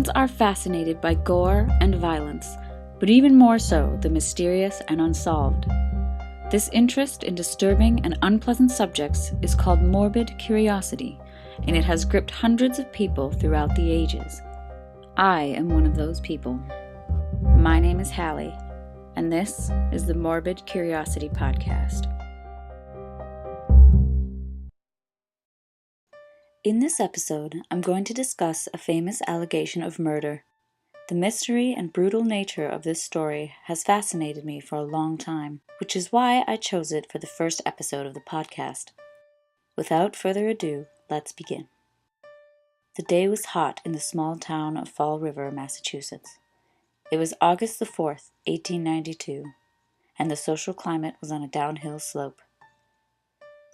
Humans are fascinated by gore and violence, but even more so the mysterious and unsolved. This interest in disturbing and unpleasant subjects is called morbid curiosity, and it has gripped hundreds of people throughout the ages. I am one of those people. My name is Hallie, and this is the Morbid Curiosity Podcast. In this episode, I'm going to discuss a famous allegation of murder. The mystery and brutal nature of this story has fascinated me for a long time, which is why I chose it for the first episode of the podcast. Without further ado, let's begin. The day was hot in the small town of Fall River, Massachusetts. It was August the 4th, 1892, and the social climate was on a downhill slope.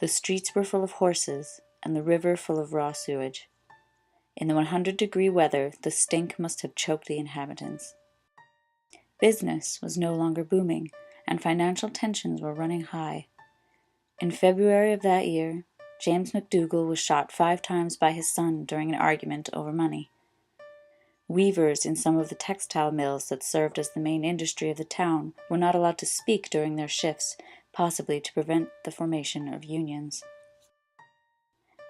The streets were full of horses, and the river full of raw sewage. In the 100-degree weather, the stink must have choked the inhabitants. Business was no longer booming, and financial tensions were running high. In February of that year, James McDougall was shot 5 times by his son during an argument over money. Weavers in some of the textile mills that served as the main industry of the town were not allowed to speak during their shifts, possibly to prevent the formation of unions.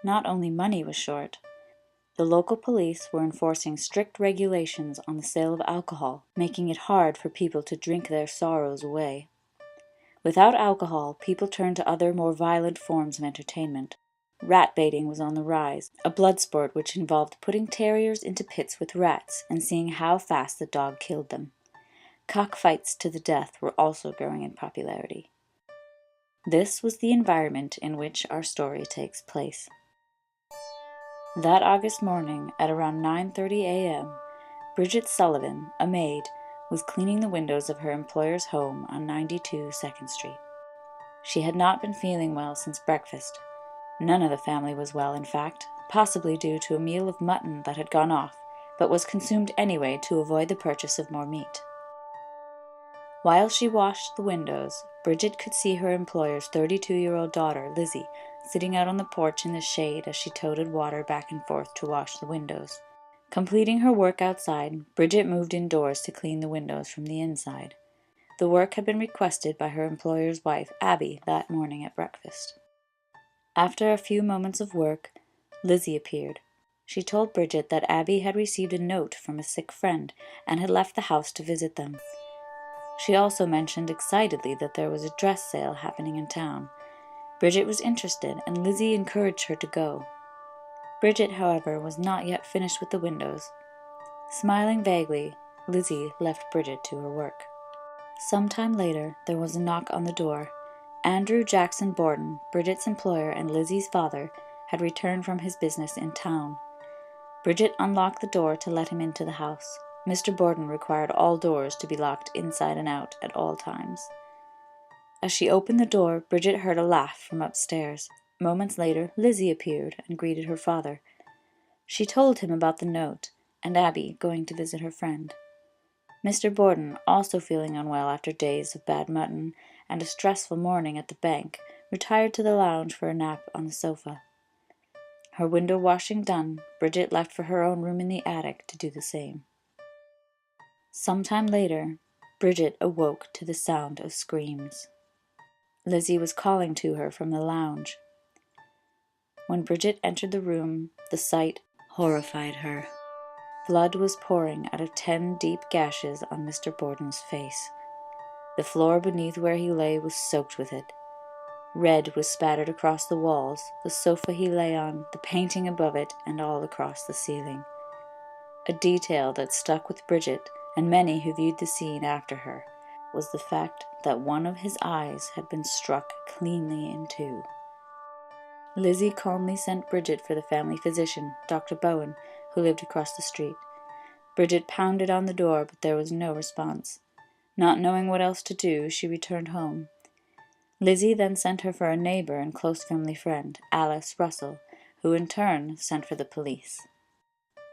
Not only money was short, the local police were enforcing strict regulations on the sale of alcohol, making it hard for people to drink their sorrows away. Without alcohol, people turned to other, more violent forms of entertainment. Rat baiting was on the rise, a blood sport which involved putting terriers into pits with rats and seeing how fast the dog killed them. Cockfights to the death were also growing in popularity. This was the environment in which our story takes place. That August morning, at around 9:30 a.m., Bridget Sullivan, a maid, was cleaning the windows of her employer's home on 92 2nd Street. She had not been feeling well since breakfast. None of the family was well, in fact, possibly due to a meal of mutton that had gone off, but was consumed anyway to avoid the purchase of more meat. While she washed the windows, Bridget could see her employer's 32-year-old daughter, Lizzie, sitting out on the porch in the shade as she toted water back and forth to wash the windows. Completing her work outside, Bridget moved indoors to clean the windows from the inside. The work had been requested by her employer's wife, Abby, that morning at breakfast. After a few moments of work, Lizzie appeared. She told Bridget that Abby had received a note from a sick friend and had left the house to visit them. She also mentioned excitedly that there was a dress sale happening in town. Bridget was interested, and Lizzie encouraged her to go. Bridget, however, was not yet finished with the windows. Smiling vaguely, Lizzie left Bridget to her work. Sometime later, there was a knock on the door. Andrew Jackson Borden, Bridget's employer and Lizzie's father, had returned from his business in town. Bridget unlocked the door to let him into the house. Mr. Borden required all doors to be locked inside and out at all times. As she opened the door, Bridget heard a laugh from upstairs. Moments later, Lizzie appeared and greeted her father. She told him about the note, and Abby going to visit her friend. Mr. Borden, also feeling unwell after days of bad mutton and a stressful morning at the bank, retired to the lounge for a nap on the sofa. Her window washing done, Bridget left for her own room in the attic to do the same. Sometime later, Bridget awoke to the sound of screams. Lizzie was calling to her from the lounge. When Bridget entered the room, the sight horrified her. Blood was pouring out of 10 deep gashes on Mr. Borden's face. The floor beneath where he lay was soaked with it. Red was spattered across the walls, the sofa he lay on, the painting above it, and all across the ceiling. A detail that stuck with Bridget, and many who viewed the scene after her, was the fact that one of his eyes had been struck cleanly in two. Lizzie calmly sent Bridget for the family physician, Dr. Bowen, who lived across the street. Bridget pounded on the door, but there was no response. Not knowing what else to do, she returned home. Lizzie then sent her for a neighbor and close family friend, Alice Russell, who in turn sent for the police.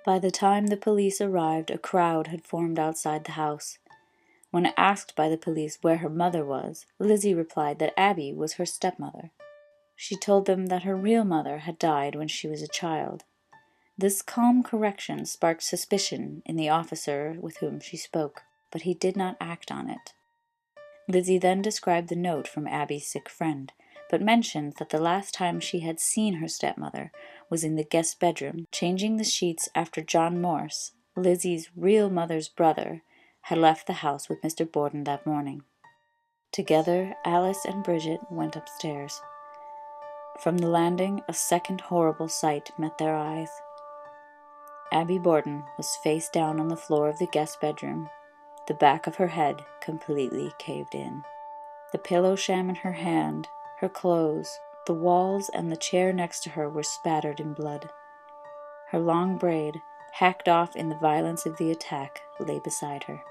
By the time the police arrived, a crowd had formed outside the house. When asked by the police where her mother was, Lizzie replied that Abby was her stepmother. She told them that her real mother had died when she was a child. This calm correction sparked suspicion in the officer with whom she spoke, but he did not act on it. Lizzie then described the note from Abby's sick friend, but mentioned that the last time she had seen her stepmother was in the guest bedroom, changing the sheets after John Morse, Lizzie's real mother's brother, had left the house with Mr. Borden that morning. Together, Alice and Bridget went upstairs. From the landing, a second horrible sight met their eyes. Abby Borden was face down on the floor of the guest bedroom, the back of her head completely caved in. The pillow sham in her hand, her clothes, the walls, and the chair next to her were spattered in blood. Her long braid, hacked off in the violence of the attack, lay beside her.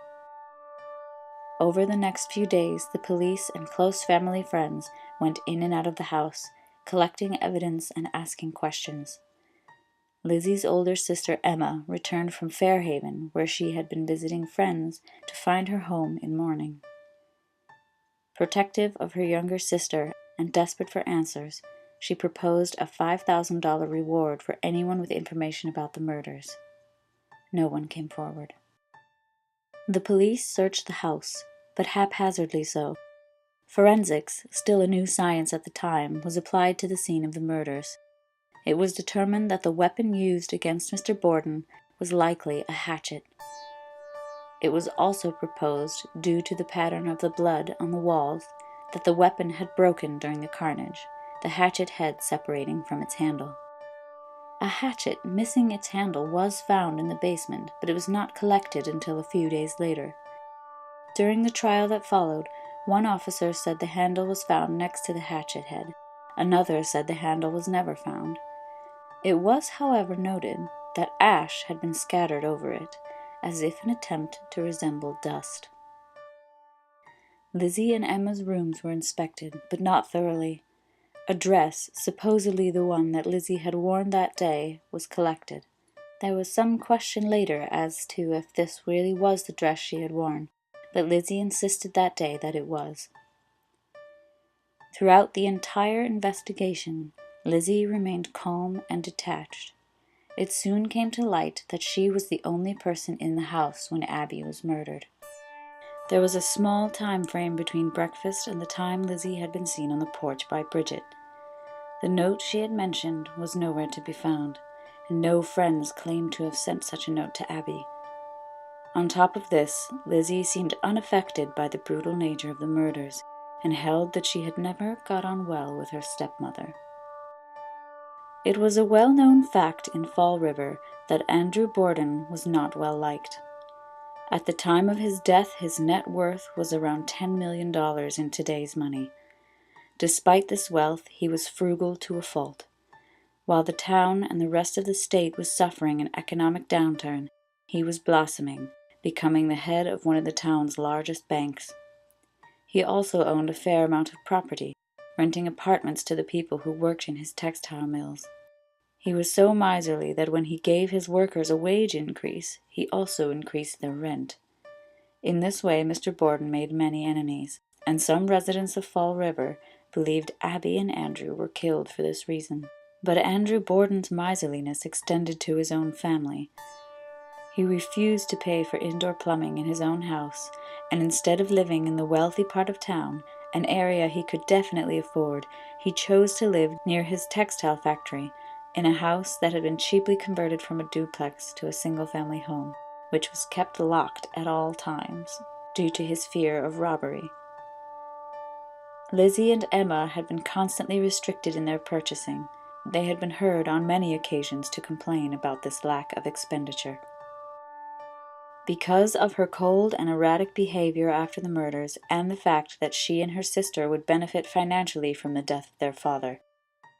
Over the next few days, the police and close family friends went in and out of the house, collecting evidence and asking questions. Lizzie's older sister Emma returned from Fairhaven, where she had been visiting friends, to find her home in mourning. Protective of her younger sister and desperate for answers, she proposed a $5,000 reward for anyone with information about the murders. No one came forward. The police searched the house, but haphazardly so. Forensics, still a new science at the time, was applied to the scene of the murders. It was determined that the weapon used against Mr. Borden was likely a hatchet. It was also proposed, due to the pattern of the blood on the walls, that the weapon had broken during the carnage, the hatchet head separating from its handle. A hatchet missing its handle was found in the basement, but it was not collected until a few days later. During the trial that followed, one officer said the handle was found next to the hatchet head. Another said the handle was never found. It was, however, noted that ash had been scattered over it, as if an attempt to resemble dust. Lizzie and Emma's rooms were inspected, but not thoroughly. A dress, supposedly the one that Lizzie had worn that day, was collected. There was some question later as to if this really was the dress she had worn, but Lizzie insisted that day that it was. Throughout the entire investigation, Lizzie remained calm and detached. It soon came to light that she was the only person in the house when Abby was murdered. There was a small time frame between breakfast and the time Lizzie had been seen on the porch by Bridget. The note she had mentioned was nowhere to be found, and no friends claimed to have sent such a note to Abby. On top of this, Lizzie seemed unaffected by the brutal nature of the murders, and held that she had never got on well with her stepmother. It was a well-known fact in Fall River that Andrew Borden was not well liked. At the time of his death, his net worth was around $10 million in today's money. Despite this wealth, he was frugal to a fault. While the town and the rest of the state was suffering an economic downturn, he was blossoming, becoming the head of one of the town's largest banks. He also owned a fair amount of property, renting apartments to the people who worked in his textile mills. He was so miserly that when he gave his workers a wage increase, he also increased their rent. In this way, Mr. Borden made many enemies, and some residents of Fall River believed Abby and Andrew were killed for this reason. But Andrew Borden's miserliness extended to his own family. He refused to pay for indoor plumbing in his own house, and instead of living in the wealthy part of town, an area he could definitely afford, he chose to live near his textile factory, in a house that had been cheaply converted from a duplex to a single-family home, which was kept locked at all times, due to his fear of robbery. Lizzie and Emma had been constantly restricted in their purchasing. They had been heard on many occasions to complain about this lack of expenditure. Because of her cold and erratic behavior after the murders, and the fact that she and her sister would benefit financially from the death of their father,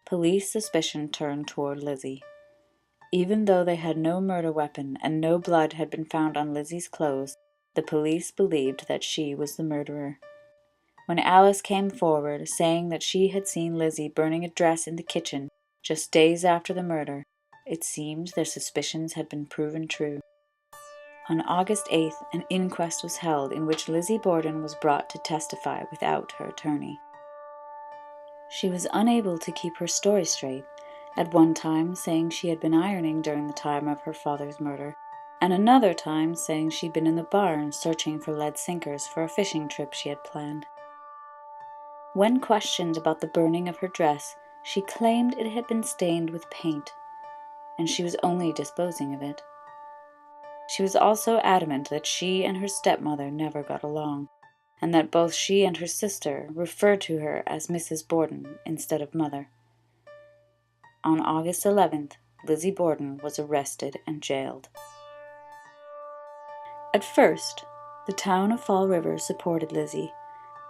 police suspicion turned toward Lizzie. Even though they had no murder weapon and no blood had been found on Lizzie's clothes, the police believed that she was the murderer. When Alice came forward, saying that she had seen Lizzie burning a dress in the kitchen just days after the murder, it seemed their suspicions had been proven true. On August 8th, an inquest was held in which Lizzie Borden was brought to testify without her attorney. She was unable to keep her story straight, at one time saying she had been ironing during the time of her father's murder, and another time saying she'd been in the barn searching for lead sinkers for a fishing trip she had planned. When questioned about the burning of her dress, she claimed it had been stained with paint, and she was only disposing of it. She was also adamant that she and her stepmother never got along, and that both she and her sister referred to her as Mrs. Borden instead of Mother. On August 11th, Lizzie Borden was arrested and jailed. At first, the town of Fall River supported Lizzie,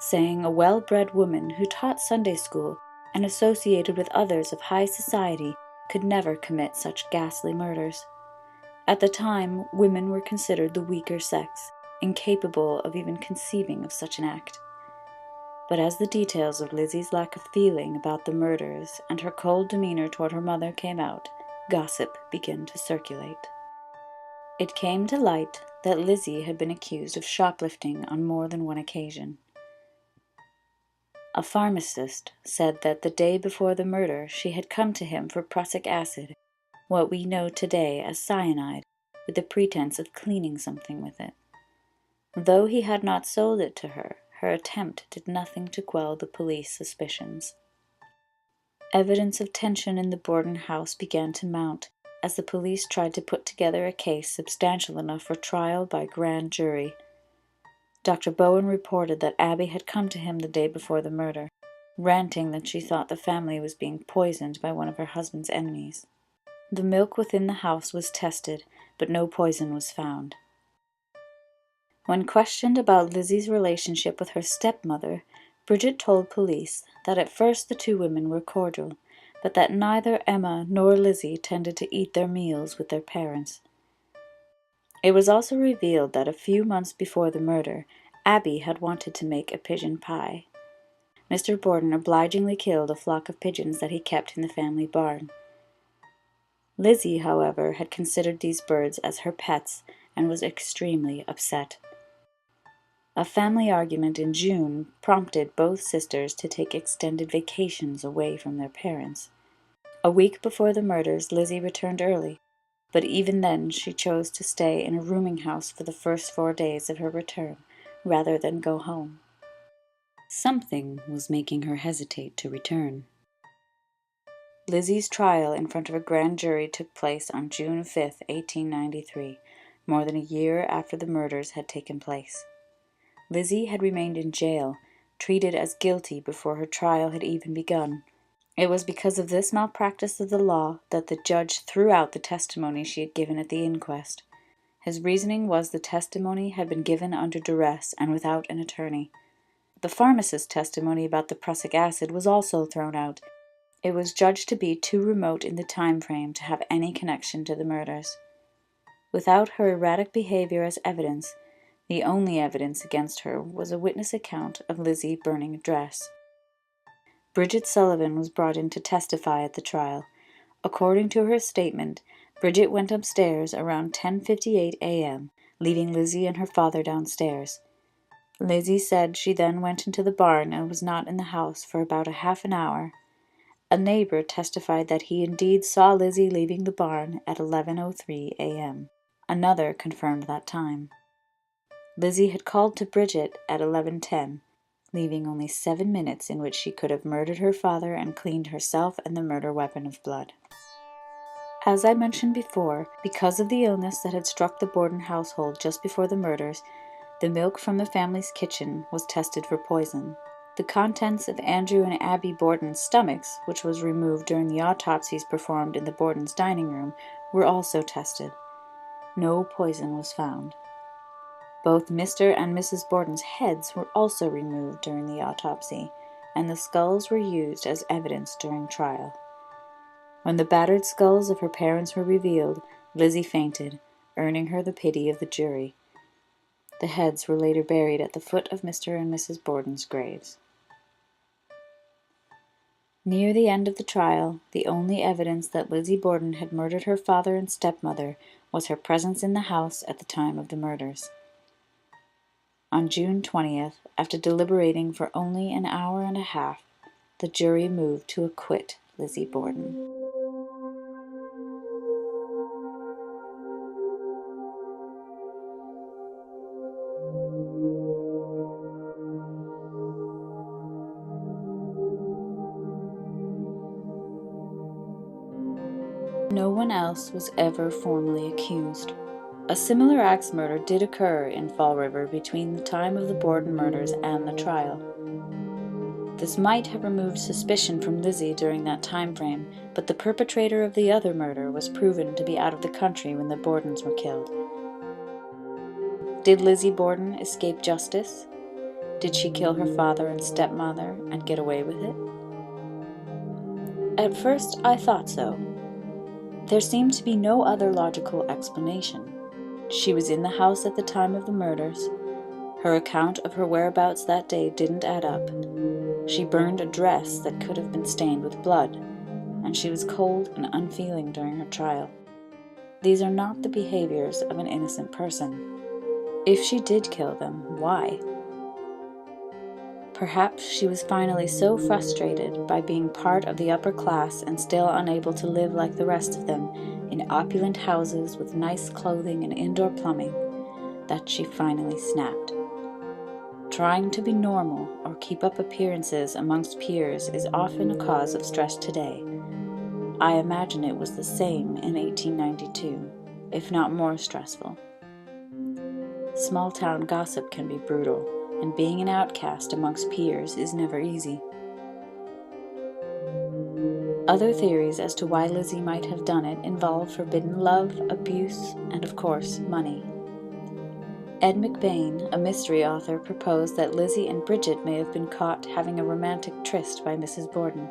saying a well-bred woman who taught Sunday school and associated with others of high society could never commit such ghastly murders. At the time, women were considered the weaker sex, incapable of even conceiving of such an act. But as the details of Lizzie's lack of feeling about the murders and her cold demeanor toward her mother came out, gossip began to circulate. It came to light that Lizzie had been accused of shoplifting on more than one occasion. A pharmacist said that the day before the murder she had come to him for prussic acid, what we know today as cyanide, with the pretense of cleaning something with it. Though he had not sold it to her, her attempt did nothing to quell the police suspicions. Evidence of tension in the Borden house began to mount as the police tried to put together a case substantial enough for trial by grand jury. Dr. Bowen reported that Abby had come to him the day before the murder, ranting that she thought the family was being poisoned by one of her husband's enemies. The milk within the house was tested, but no poison was found. When questioned about Lizzie's relationship with her stepmother, Bridget told police that at first the two women were cordial, but that neither Emma nor Lizzie tended to eat their meals with their parents. It was also revealed that a few months before the murder, Abby had wanted to make a pigeon pie. Mr. Borden obligingly killed a flock of pigeons that he kept in the family barn. Lizzie, however, had considered these birds as her pets and was extremely upset. A family argument in June prompted both sisters to take extended vacations away from their parents. A week before the murders, Lizzie returned early, but even then she chose to stay in a rooming house for the first 4 days of her return, rather than go home. Something was making her hesitate to return. Lizzie's trial in front of a grand jury took place on June 5, 1893, more than a year after the murders had taken place. Lizzie had remained in jail, treated as guilty before her trial had even begun. It was because of this malpractice of the law that the judge threw out the testimony she had given at the inquest. His reasoning was the testimony had been given under duress and without an attorney. The pharmacist's testimony about the prussic acid was also thrown out. It was judged to be too remote in the time frame to have any connection to the murders. Without her erratic behavior as evidence, the only evidence against her was a witness account of Lizzie burning a dress. Bridget Sullivan was brought in to testify at the trial. According to her statement, Bridget went upstairs around 10:58 a.m., leaving Lizzie and her father downstairs. Lizzie said she then went into the barn and was not in the house for about a half an hour. A neighbor testified that he indeed saw Lizzie leaving the barn at 11:03 a.m. Another confirmed that time. Lizzie had called to Bridget at 11:10, leaving only 7 minutes in which she could have murdered her father and cleaned herself and the murder weapon of blood. As I mentioned before, because of the illness that had struck the Borden household just before the murders, the milk from the family's kitchen was tested for poison. The contents of Andrew and Abby Borden's stomachs, which was removed during the autopsies performed in the Borden's dining room, were also tested. No poison was found. Both Mr. and Mrs. Borden's heads were also removed during the autopsy, and the skulls were used as evidence during trial. When the battered skulls of her parents were revealed, Lizzie fainted, earning her the pity of the jury. The heads were later buried at the foot of Mr. and Mrs. Borden's graves. Near the end of the trial, the only evidence that Lizzie Borden had murdered her father and stepmother was her presence in the house at the time of the murders. On June 20th, after deliberating for only an hour and a half, the jury moved to acquit Lizzie Borden. No one else was ever formally accused. A similar axe murder did occur in Fall River between the time of the Borden murders and the trial. This might have removed suspicion from Lizzie during that time frame, but the perpetrator of the other murder was proven to be out of the country when the Bordens were killed. Did Lizzie Borden escape justice? Did she kill her father and stepmother and get away with it? At first, I thought so. There seemed to be no other logical explanation. She was in the house at the time of the murders. Her account of her whereabouts that day didn't add up. She burned a dress that could have been stained with blood, and she was cold and unfeeling during her trial. These are not the behaviors of an innocent person. If she did kill them, why? Perhaps she was finally so frustrated by being part of the upper class and still unable to live like the rest of them in opulent houses with nice clothing and indoor plumbing that she finally snapped. Trying to be normal or keep up appearances amongst peers is often a cause of stress today. I imagine it was the same in 1892, if not more stressful. Small-town gossip can be brutal, and being an outcast amongst peers is never easy. Other theories as to why Lizzie might have done it involve forbidden love, abuse, and of course, money. Ed McBain, a mystery author, proposed that Lizzie and Bridget may have been caught having a romantic tryst by Mrs. Borden.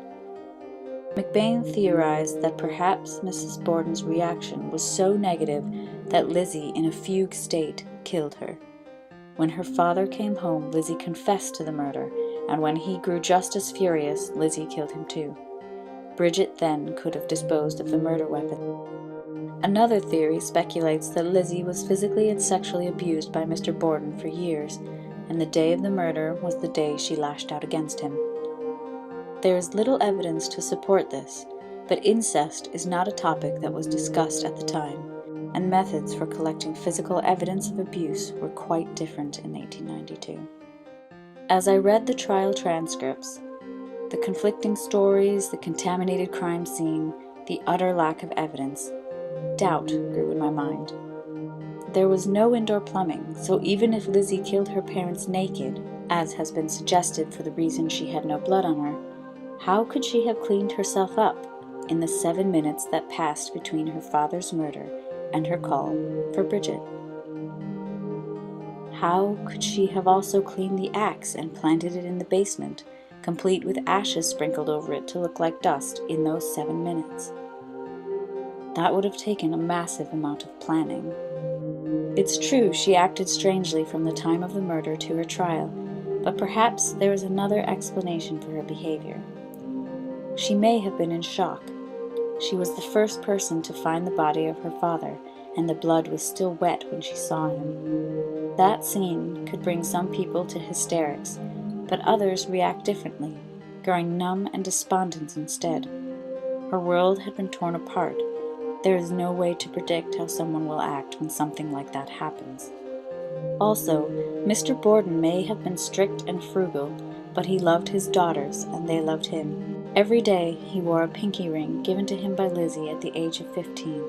McBain theorized that perhaps Mrs. Borden's reaction was so negative that Lizzie, in a fugue state, killed her. When her father came home, Lizzie confessed to the murder, and when he grew just as furious, Lizzie killed him too. Bridget then could have disposed of the murder weapon. Another theory speculates that Lizzie was physically and sexually abused by Mr. Borden for years, and the day of the murder was the day she lashed out against him. There is little evidence to support this, but incest is not a topic that was discussed at the time, and methods for collecting physical evidence of abuse were quite different in 1892. As I read the trial transcripts, the conflicting stories, the contaminated crime scene, the utter lack of evidence, doubt grew in my mind. There was no indoor plumbing, so even if Lizzie killed her parents naked, as has been suggested for the reason she had no blood on her, how could she have cleaned herself up in the 7 minutes that passed between her father's murder and her call for Bridget? How could she have also cleaned the axe and planted it in the basement, complete with ashes sprinkled over it to look like dust in those 7 minutes? That would have taken a massive amount of planning. It's true she acted strangely from the time of the murder to her trial, but perhaps there is another explanation for her behavior. She may have been in shock. She was the first person to find the body of her father, and the blood was still wet when she saw him. That scene could bring some people to hysterics, but others react differently, growing numb and despondent instead. Her world had been torn apart. There is no way to predict how someone will act when something like that happens. Also, Mr. Borden may have been strict and frugal, but he loved his daughters and they loved him. Every day he wore a pinky ring given to him by Lizzie at the age of 15.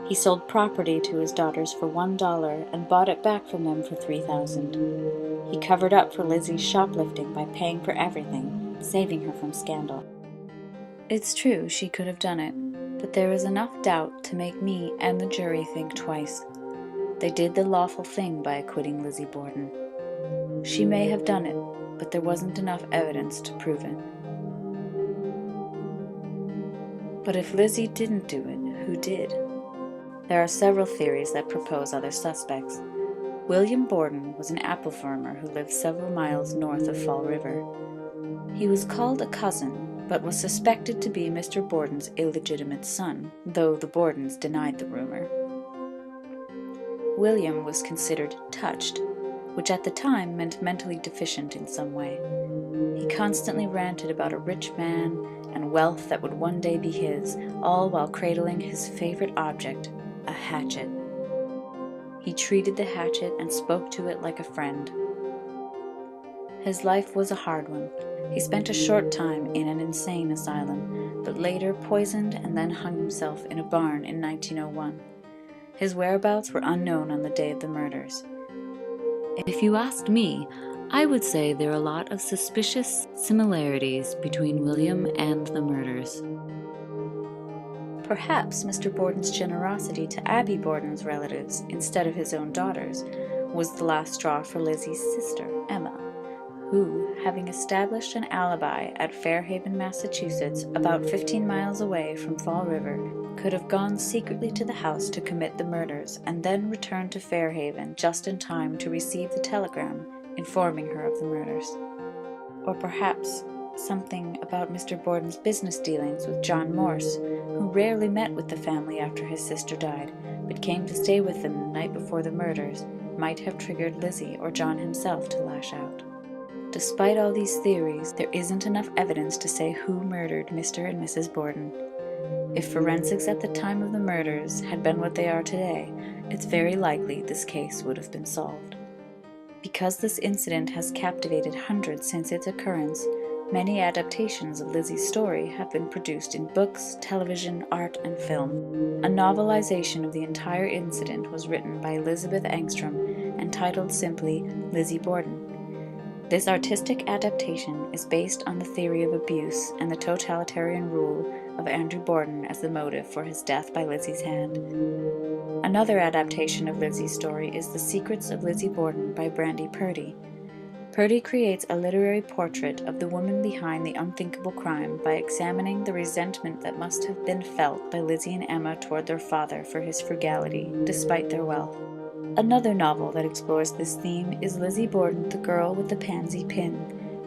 He sold property to his daughters for $1 and bought it back from them for $3,000. He covered up for Lizzie's shoplifting by paying for everything, saving her from scandal. It's true she could have done it, but there is enough doubt to make me and the jury think twice. They did the lawful thing by acquitting Lizzie Borden. She may have done it, but there wasn't enough evidence to prove it. But if Lizzie didn't do it, who did? There are several theories that propose other suspects. William Borden was an apple farmer who lived several miles north of Fall River. He was called a cousin, but was suspected to be Mr. Borden's illegitimate son, though the Bordens denied the rumor. William was considered touched, which at the time meant mentally deficient in some way. He constantly ranted about a rich man and wealth that would one day be his, all while cradling his favorite object, a hatchet. He treated the hatchet and spoke to it like a friend. His life was a hard one. He spent a short time in an insane asylum, but later poisoned and then hung himself in a barn in 1901. His whereabouts were unknown on the day of the murders. If you asked me, I would say there are a lot of suspicious similarities between William and the murders. Perhaps Mr. Borden's generosity to Abby Borden's relatives instead of his own daughters was the last straw for Lizzie's sister, Emma, who, having established an alibi at Fairhaven, Massachusetts, about 15 miles away from Fall River, could have gone secretly to the house to commit the murders and then returned to Fairhaven just in time to receive the telegram informing her of the murders. Or perhaps something about Mr. Borden's business dealings with John Morse, who rarely met with the family after his sister died, but came to stay with them the night before the murders, might have triggered Lizzie or John himself to lash out. Despite all these theories, there isn't enough evidence to say who murdered Mr. and Mrs. Borden. If forensics at the time of the murders had been what they are today, it's very likely this case would have been solved. Because this incident has captivated hundreds since its occurrence, many adaptations of Lizzie's story have been produced in books, television, art, and film. A novelization of the entire incident was written by Elizabeth Engstrom and titled simply Lizzie Borden. This artistic adaptation is based on the theory of abuse and the totalitarian rule of Andrew Borden as the motive for his death by Lizzie's hand. Another adaptation of Lizzie's story is The Secrets of Lizzie Borden by Brandy Purdy. Purdy creates a literary portrait of the woman behind the unthinkable crime by examining the resentment that must have been felt by Lizzie and Emma toward their father for his frugality, despite their wealth. Another novel that explores this theme is Lizzie Borden, The Girl with the Pansy Pin,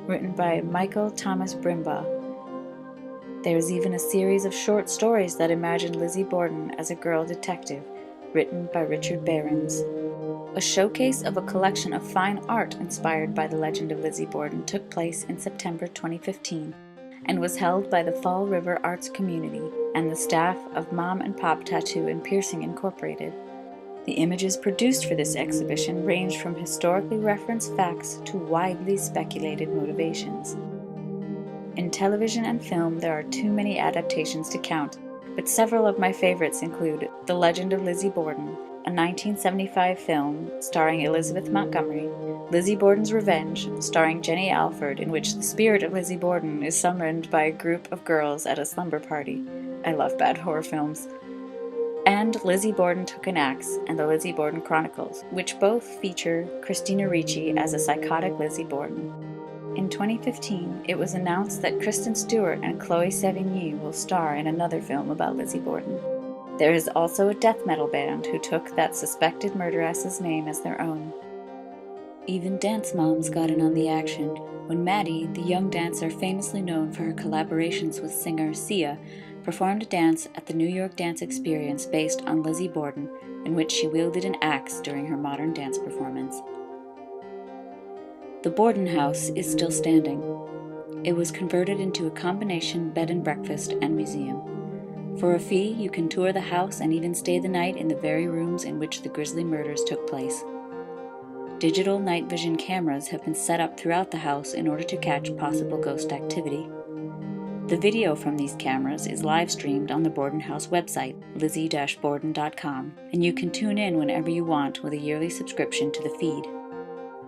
written by Michael Thomas Brimbaugh. There is even a series of short stories that imagine Lizzie Borden as a girl detective, written by Richard Behrens. A showcase of a collection of fine art inspired by the legend of Lizzie Borden took place in September 2015 and was held by the Fall River Arts Community and the staff of Mom and Pop Tattoo and Piercing Incorporated. The images produced for this exhibition range from historically referenced facts to widely speculated motivations. In television and film, there are too many adaptations to count, but several of my favorites include The Legend of Lizzie Borden, a 1975 film starring Elizabeth Montgomery, Lizzie Borden's Revenge, starring Jenny Alford, in which the spirit of Lizzie Borden is summoned by a group of girls at a slumber party. I love bad horror films. And Lizzie Borden Took an Axe and The Lizzie Borden Chronicles, which both feature Christina Ricci as a psychotic Lizzie Borden. In 2015, it was announced that Kristen Stewart and Chloe Sevigny will star in another film about Lizzie Borden. There is also a death metal band who took that suspected murderess's name as their own. Even dance moms got in on the action when Maddie, the young dancer famously known for her collaborations with singer Sia, performed a dance at the New York Dance Experience based on Lizzie Borden, in which she wielded an axe during her modern dance performance. The Borden house is still standing. It was converted into a combination bed and breakfast and museum. For a fee, you can tour the house and even stay the night in the very rooms in which the grisly murders took place. Digital night vision cameras have been set up throughout the house in order to catch possible ghost activity. The video from these cameras is live streamed on the Borden House website, lizzie-borden.com, and you can tune in whenever you want with a yearly subscription to the feed.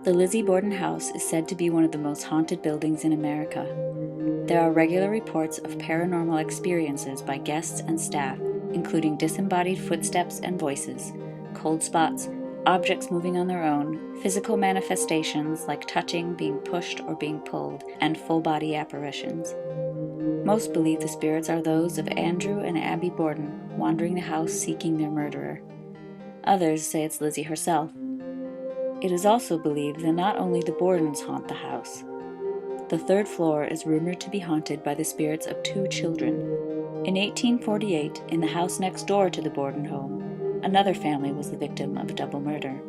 The Lizzie Borden House is said to be one of the most haunted buildings in America. There are regular reports of paranormal experiences by guests and staff, including disembodied footsteps and voices, cold spots, objects moving on their own, physical manifestations like touching, being pushed, or being pulled, and full-body apparitions. Most believe the spirits are those of Andrew and Abby Borden, wandering the house seeking their murderer. Others say it's Lizzie herself. It is also believed that not only the Bordens haunt the house. The third floor is rumored to be haunted by the spirits of 2 children. In 1848, in the house next door to the Borden home, another family was the victim of a double murder.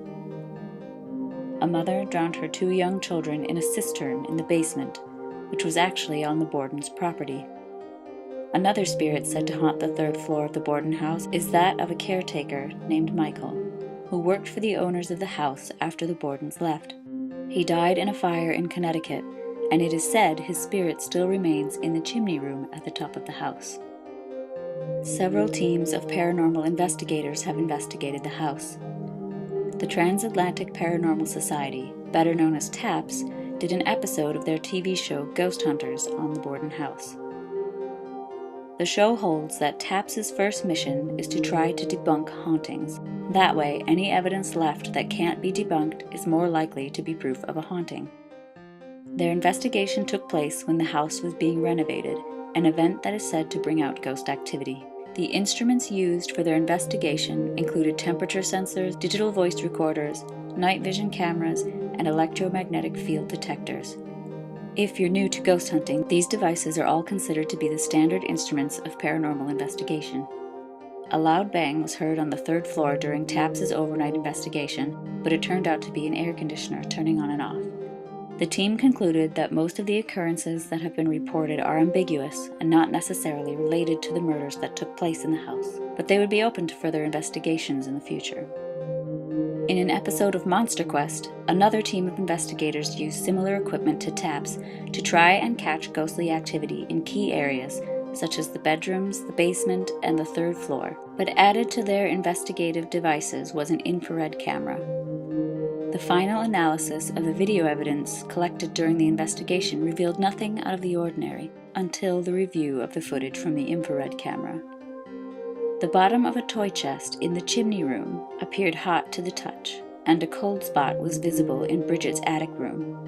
A mother drowned her 2 young children in a cistern in the basement, which was actually on the Bordens' property. Another spirit said to haunt the 3rd floor of the Borden house is that of a caretaker named Michael, who worked for the owners of the house after the Bordens left. He died in a fire in Connecticut, and it is said his spirit still remains in the chimney room at the top of the house. Several teams of paranormal investigators have investigated the house. The Transatlantic Paranormal Society, better known as TAPS, did an episode of their TV show Ghost Hunters on the Borden house. The show holds that TAPS's first mission is to try to debunk hauntings. That way, any evidence left that can't be debunked is more likely to be proof of a haunting. Their investigation took place when the house was being renovated, an event that is said to bring out ghost activity. The instruments used for their investigation included temperature sensors, digital voice recorders, night vision cameras, and electromagnetic field detectors. If you're new to ghost hunting, these devices are all considered to be the standard instruments of paranormal investigation. A loud bang was heard on the third floor during TAPS's overnight investigation, but it turned out to be an air conditioner turning on and off. The team concluded that most of the occurrences that have been reported are ambiguous and not necessarily related to the murders that took place in the house, but they would be open to further investigations in the future. In an episode of Monster Quest, another team of investigators used similar equipment to TAPS to try and catch ghostly activity in key areas such as the bedrooms, the basement, and the third floor, but added to their investigative devices was an infrared camera. The final analysis of the video evidence collected during the investigation revealed nothing out of the ordinary until the review of the footage from the infrared camera. The bottom of a toy chest in the chimney room appeared hot to the touch, and a cold spot was visible in Bridget's attic room.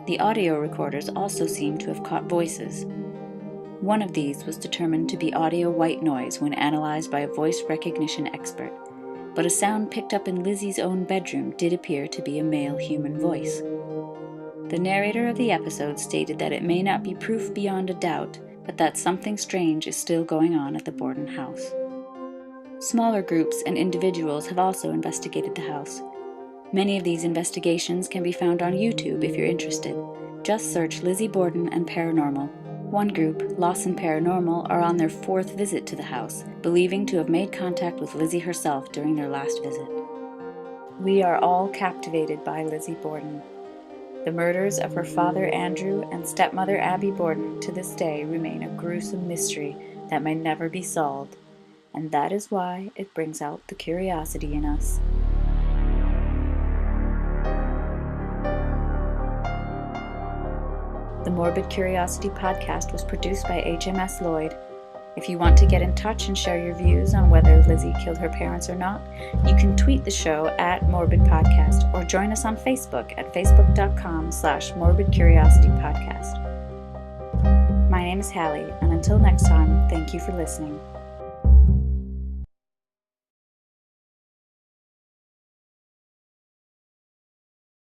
The audio recorders also seemed to have caught voices. One of these was determined to be audio white noise when analyzed by a voice recognition expert, but a sound picked up in Lizzie's own bedroom did appear to be a male human voice. The narrator of the episode stated that it may not be proof beyond a doubt, but that something strange is still going on at the Borden house. Smaller groups and individuals have also investigated the house. Many of these investigations can be found on YouTube if you're interested. Just search Lizzie Borden and Paranormal. One group, Lawson Paranormal, are on their 4th visit to the house, believing to have made contact with Lizzie herself during their last visit. We are all captivated by Lizzie Borden. The murders of her father Andrew and stepmother Abby Borden to this day remain a gruesome mystery that may never be solved, and that is why it brings out the curiosity in us. The Morbid Curiosity podcast was produced by HMS Lloyd. If you want to get in touch and share your views on whether Lizzie killed her parents or not, you can tweet the show at Morbid Podcast or join us on Facebook at facebook.com/Morbid Curiosity Podcast. My name is Hallie, and until next time, thank you for listening.